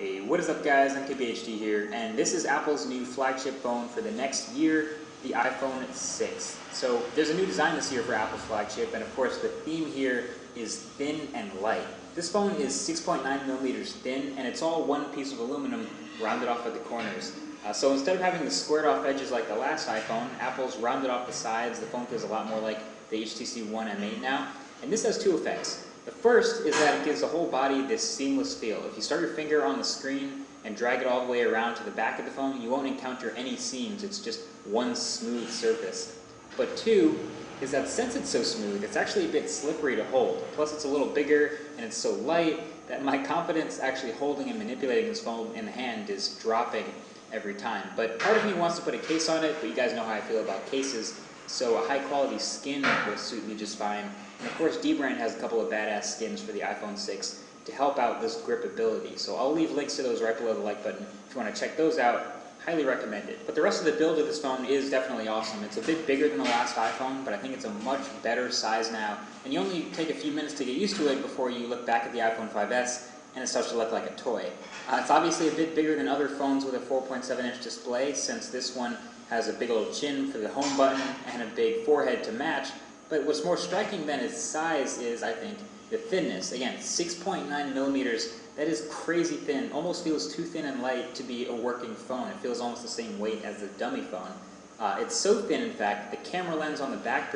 Hey, what is up guys, I'm KPHD here, and this is Apple's new flagship phone for the next year, the iPhone 6. So there's a new design this year for Apple's flagship, and of course the theme here is thin and light. This phone is 6.9 millimeters thin, and it's all one piece of aluminum rounded off at the corners. So instead of having the squared off edges like the last iPhone, Apple's rounded off the sides. The phone feels a lot more like the HTC One M8 now, and this has two effects. The first is that it gives the whole body this seamless feel. If you start your finger on the screen and drag it all the way around to the back of the phone, you won't encounter any seams. It's just one smooth surface. But two is that since it's so smooth, it's actually a bit slippery to hold. Plus it's a little bigger and it's so light that my confidence actually holding and manipulating this phone in the hand is dropping every time. But part of me wants to put a case on it, but you guys know how I feel about cases. So a high quality skin will suit me just fine. And of course Dbrand has a couple of badass skins for the iPhone 6 to help out this gripability. So I'll leave links to those right below the like button if you want to check those out. Highly recommend it. But the rest of the build of this phone is definitely awesome. It's a bit bigger than the last iPhone, but I think it's a much better size now. And you only take a few minutes to get used to it before you look back at the iPhone 5S and it starts to look like a toy. It's obviously a bit bigger than other phones with a 4.7-inch display, since this one has a big old chin for the home button and a big forehead to match. But what's more striking than its size is, I think, the thinness. Again, 6.9 millimeters, that is crazy thin. Almost feels too thin and light to be a working phone. It feels almost the same weight as the dummy phone. It's so thin, in fact, the camera lens on the back